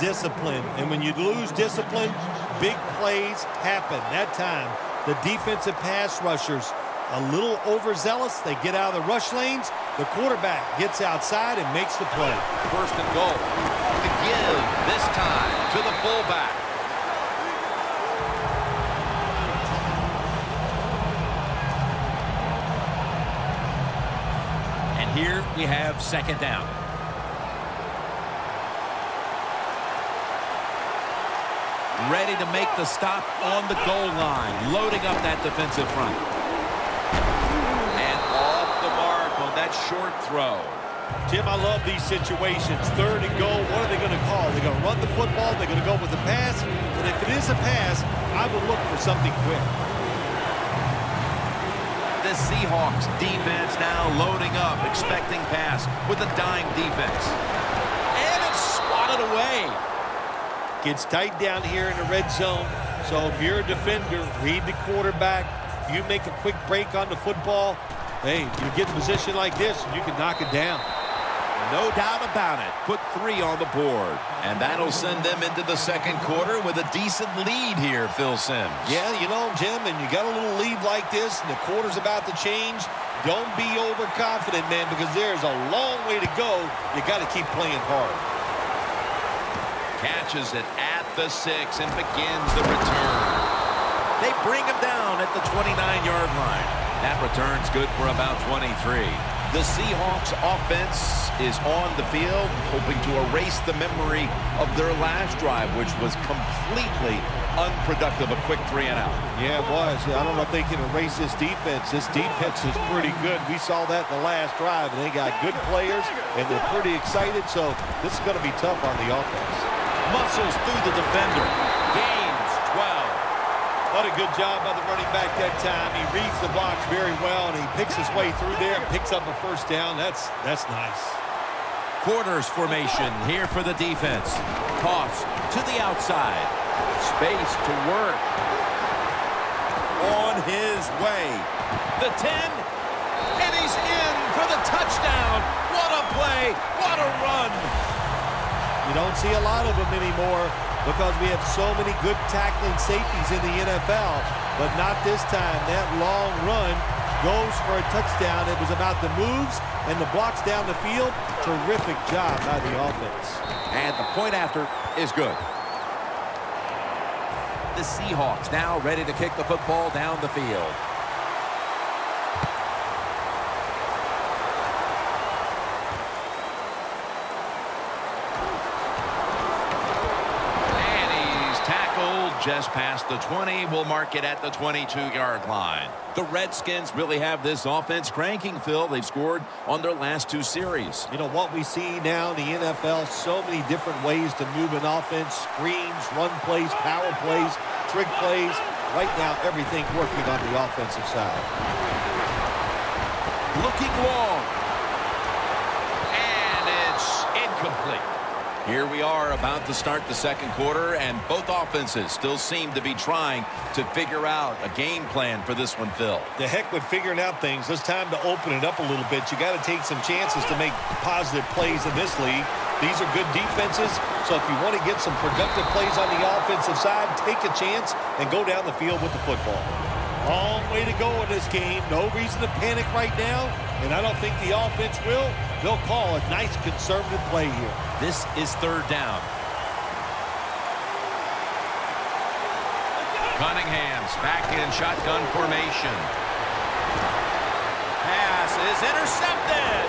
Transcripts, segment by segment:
discipline. And when you lose discipline, big plays happen. That time, the defensive pass rushers a little overzealous. They get out of the rush lanes. The quarterback gets outside and makes the play. First and goal. The give this time to the fullback. And here we have second down. Ready to make the stop on the goal line. Loading up that defensive front. And off the mark on that short throw. Jim, I love these situations. Third and goal, what are they going to call? They're going to run the football, they're going to go with the pass. And if it is a pass, I will look for something quick. The Seahawks defense now loading up, expecting pass with a dime defense. And it's swatted away. Gets tight down here in the red zone. So if you're a defender, read the quarterback. You make a quick break on the football. Hey, you get in a position like this, you can knock it down. No doubt about it. Put 3 on the board. And that'll send them into the second quarter with a decent lead here, Phil Simms. Yeah, you know, Jim, and you got a little lead like this, and the quarter's about to change. Don't be overconfident, man, because there's a long way to go. You got to keep playing hard. Catches it at the 6 and begins the return. They bring him down at the 29-yard line. That return's good for about 23. The Seahawks offense is on the field, hoping to erase the memory of their last drive, which was completely unproductive, a quick 3 and out. Yeah, it was. I don't know if they can erase this defense. This defense is pretty good. We saw that in the last drive, and they got good players, and they're pretty excited, so this is going to be tough on the offense. Muscles through the defender. Gains 12. What a good job by the running back that time. He reads the box very well, and he picks his way through there and picks up a first down. That's nice. Quarters formation here for the defense. Toss to the outside. Space to work. On his way. The 10, and he's in for the touchdown. What a play. What a run. You don't see a lot of them anymore, because we have so many good tackling safeties in the NFL, but not this time. That long run goes for a touchdown. It was about the moves and the blocks down the field. Terrific job by the offense. And the point after is good. The Seahawks now ready to kick the football down the field. Just past the 20, we'll mark it at the 22-yard line. The Redskins really have this offense cranking, Phil. They've scored on their last 2 series. You know, what we see now in the NFL, so many different ways to move an offense. Screens, run plays, power plays, trick plays. Right now, everything working on the offensive side. Looking long. And it's incomplete. Here we are about to start the second quarter, and both offenses still seem to be trying to figure out a game plan for this one, Phil. The heck with figuring out things. It's time to open it up a little bit. You got to take some chances to make positive plays in this league. These are good defenses, so if you want to get some productive plays on the offensive side, take a chance and go down the field with the football. Long way to go in this game. No reason to panic right now, and I don't think the offense will. They'll call a nice conservative play here. This is third down. Cunningham's back in shotgun formation. Pass is intercepted.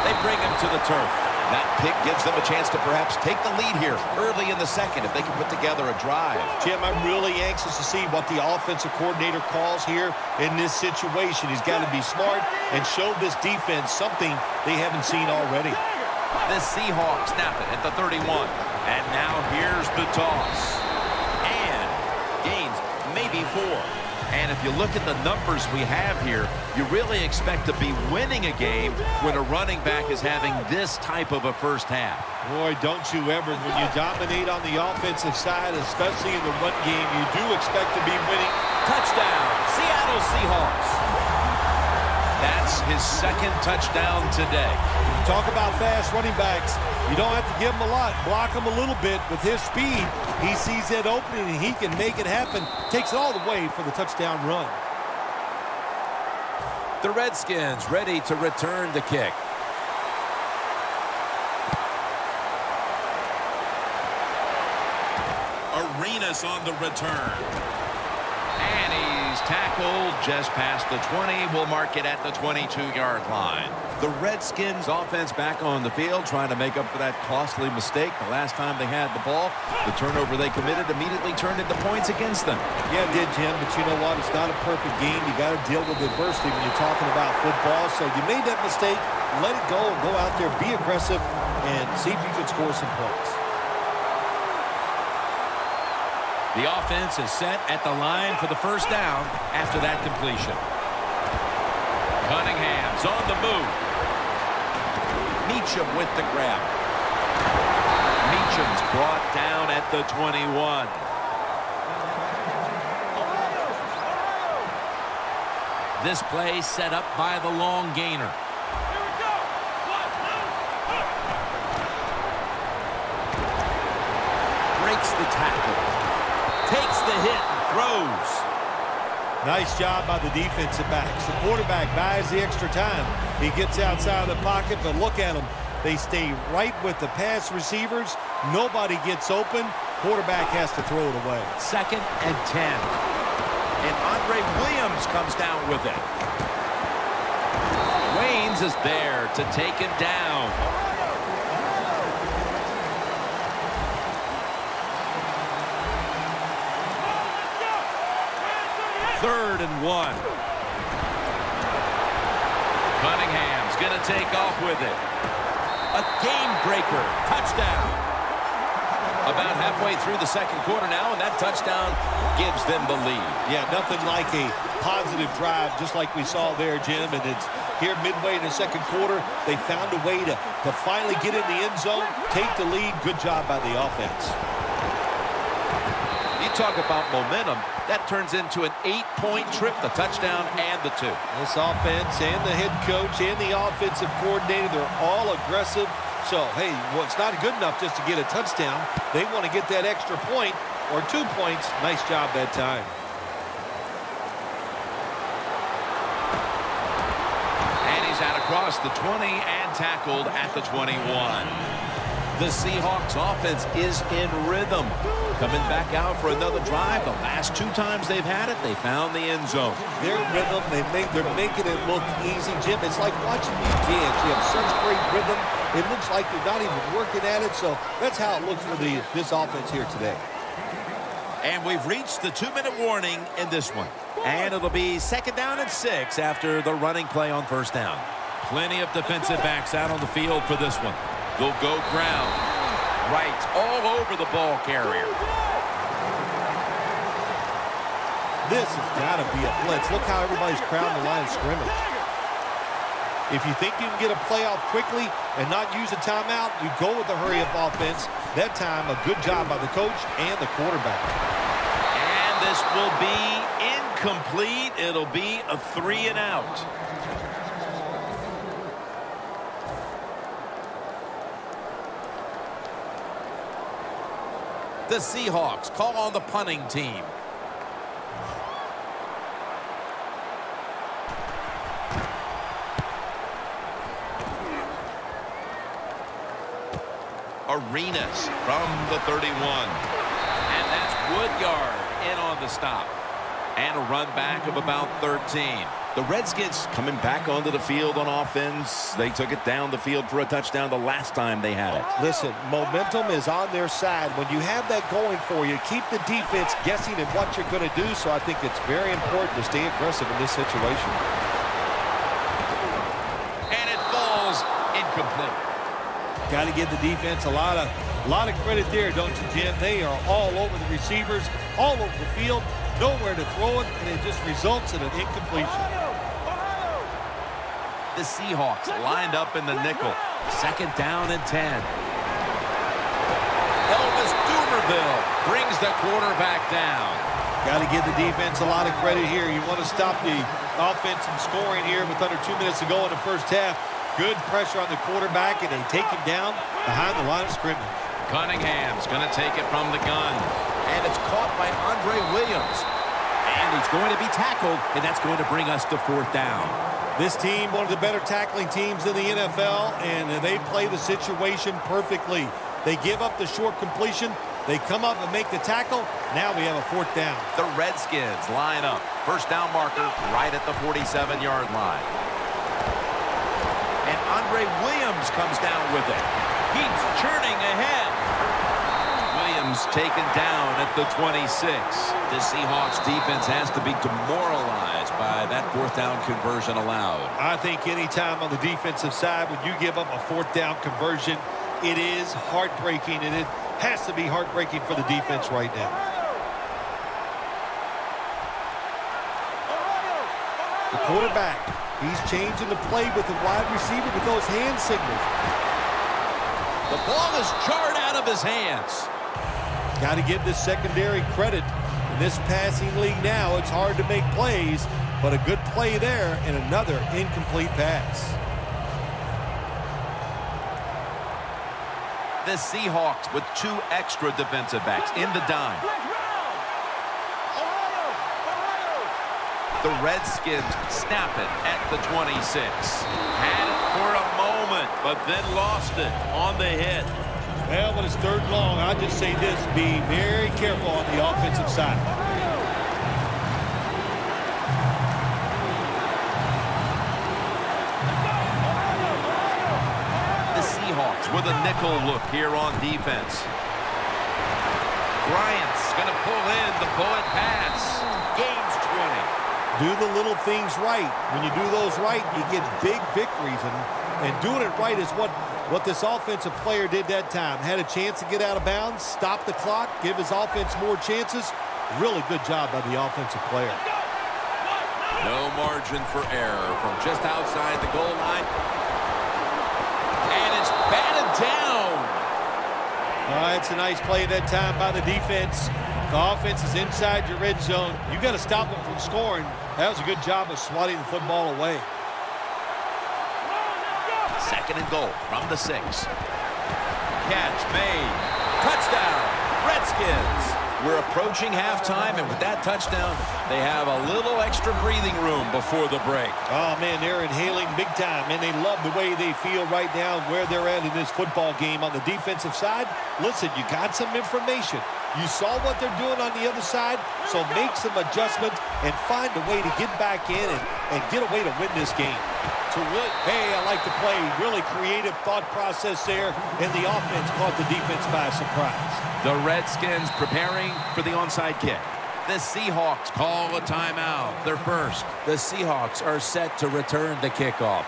They bring him to the turf. That pick gives them a chance to perhaps take the lead here early in the second if they can put together a drive. Jim, I'm really anxious to see what the offensive coordinator calls here in this situation. He's got to be smart and show this defense something they haven't seen already. The Seahawks snap it at the 31. And now here's the toss. And gains maybe 4. And if you look at the numbers we have here, you really expect to be winning a game when a running back is having this type of a first half. Boy, don't you ever. When you dominate on the offensive side, especially in the run game, you do expect to be winning. Touchdown, Seattle Seahawks. That's his second touchdown today. You talk about fast running backs. You don't have to give him a lot. Block him a little bit. With his speed, he sees that opening, and he can make it happen. Takes it all the way for the touchdown run. The Redskins ready to return the kick. Arenas on the return. And he's tackled just past the 20. We'll mark it at the 22-yard line. The Redskins offense back on the field trying to make up for that costly mistake the last time they had the ball. The turnover they committed immediately turned into points against them. Yeah, it did, Jim, but you know what? It's not a perfect game. You got to deal with adversity when you're talking about football. So you made that mistake. Let it go and go out there, be aggressive, and see if you can score some points. The offense is set at the line for the first down after that completion. Cunningham's on the move. Meacham with the grab. Meacham's brought down at the 21. This play set up by the long gainer. Breaks the tackle. Takes the hit and throws. Nice job by the defensive backs. The quarterback buys the extra time. He gets outside the pocket, but look at them. They stay right with the pass receivers. Nobody gets open. Quarterback has to throw it away. 2nd and 10. And Andre Williams comes down with it. Waynes is there to take him down. 3rd and 1. Cunningham's going to take off with it. A game breaker. Touchdown. About halfway through the second quarter now, and that touchdown gives them the lead. Yeah, nothing like a positive drive, just like we saw there, Jim. And it's here midway in the second quarter. They found a way to finally get in the end zone, take the lead. Good job by the offense. You talk about momentum. That turns into an 8-point trip, the touchdown and the 2. This offense and the head coach and the offensive coordinator, they're all aggressive. So, hey, well, it's not good enough just to get a touchdown. They want to get that extra point or 2 points. Nice job that time. And he's out across the 20 and tackled at the 21. The Seahawks offense is in rhythm. Coming back out for another drive. The last 2 times they've had it, they found the end zone. Their rhythm, they're making it look easy, Jim. It's like watching you dance. You have such great rhythm. It looks like they're not even working at it. So that's how it looks for this offense here today. And we've reached the 2-minute warning in this one. And it'll be 2nd down and 6 after the running play on 1st down. Plenty of defensive backs out on the field for this one. They'll go ground. Right all over the ball carrier. This has got to be a blitz. Look how everybody's crowding the line of scrimmage. If you think you can get a play off quickly and not use a timeout, you go with the hurry-up offense. That time, a good job by the coach and the quarterback. And this will be incomplete. It'll be a 3 and out. The Seahawks call on the punting team. Arenas from the 31. And that's Woodyard in on the stop. And a run back of about 13. The Redskins coming back onto the field on offense. They took it down the field for a touchdown the last time they had it. Listen, momentum is on their side. When you have that going for you, keep the defense guessing at what you're going to do. So I think it's very important to stay aggressive in this situation. And it falls incomplete. Got to give the defense a lot of credit there, don't you, Jim? They are all over the receivers, all over the field, nowhere to throw it, and it just results in an incompletion. The Seahawks lined up in the nickel. 2nd down and 10. Elvis Dumerville brings the quarterback down. Got to give the defense a lot of credit here. You want to stop the offense from scoring here with under 2 minutes to go in the first half. Good pressure on the quarterback, and they take him down behind the line of scrimmage. Cunningham's going to take it from the gun. And it's caught by Andre Williams. And he's going to be tackled, and that's going to bring us to 4th down. This team, one of the better tackling teams in the NFL, and they play the situation perfectly. They give up the short completion. They come up and make the tackle. Now we have a 4th down. The Redskins line up. 1st down marker right at the 47-yard line. And Andre Williams comes down with it. He's churning ahead. Williams taken down at the 26. The Seahawks defense has to be demoralized by that 4th down conversion allowed. I think anytime on the defensive side when you give up a 4th down conversion, it is heartbreaking, and it has to be heartbreaking for the defense right now. The quarterback, he's changing the play with the wide receiver with those hand signals. The ball is jarred out of his hands. Got to give this secondary credit. In this passing league now, it's hard to make plays, but a good play there and another incomplete pass. The Seahawks with 2 extra defensive backs in the dime. The Redskins snap it at the 26. Had it for a moment, but then lost it on the hit. Well, when it's 3rd and long, I just say this, be very careful on the offensive side. The Seahawks with a nickel look here on defense. Bryant's going to pull in the bullet pass. Gains 20. Do the little things right. When you do those right, you get big victories. And doing it right is what this offensive player did that time. Had a chance to get out of bounds, stop the clock, give his offense more chances. Really good job by the offensive player. No margin for error from just outside the goal line. And it's batted down. It's a nice play that time by the defense. The offense is inside your red zone. You got to stop them from scoring. That was a good job of swatting the football away. 2nd and goal from the 6. Catch made. Touchdown, Redskins. We're approaching halftime, and with that touchdown, they have a little extra breathing room before the break. Oh, man, they're inhaling big time, and they love the way they feel right now where they're at in this football game. On the defensive side, listen, you got some information. You saw what they're doing on the other side, so make some adjustments and find a way to get back in and get a way to win this game. Hey, I like the play. Really creative thought process there, and the offense caught the defense by surprise. The Redskins preparing for the onside kick. The Seahawks call a timeout. They're first. The Seahawks are set to return the kickoff.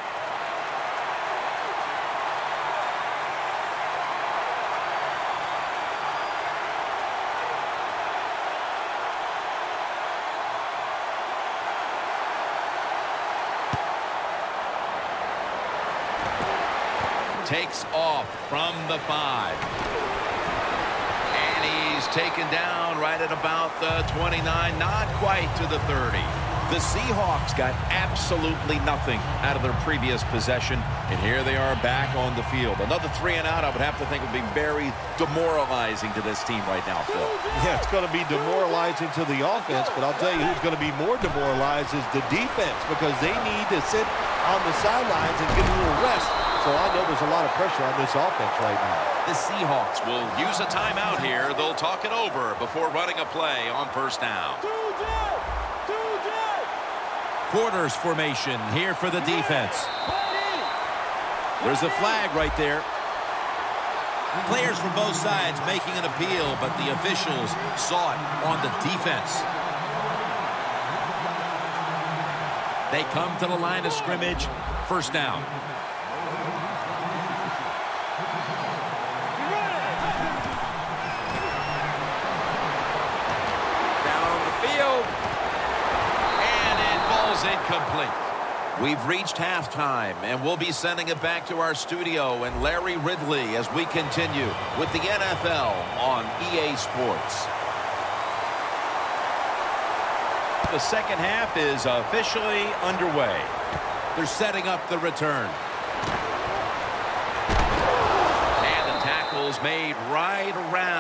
Takes off from the 5. And he's taken down right at about the 29, not quite to the 30. The Seahawks got absolutely nothing out of their previous possession, and here they are back on the field. Another 3 and out, I would have to think, would be very demoralizing to this team right now, Phil. Yeah, it's going to be demoralizing to the offense, but I'll tell you who's going to be more demoralized is the defense, because they need to sit on the sidelines and get a little rest. So I know there's a lot of pressure on this offense right now. The Seahawks will use a timeout here. They'll talk it over before running a play on 1st down. Quarters formation here for the defense. There's a flag right there. Players from both sides making an appeal, but the officials saw it on the defense. They come to the line of scrimmage. 1st down. Incomplete. We've reached halftime, and we'll be sending it back to our studio and Larry Ridley as we continue with the NFL on EA Sports. The second half is officially underway. They're setting up the return. And the tackle's made right around.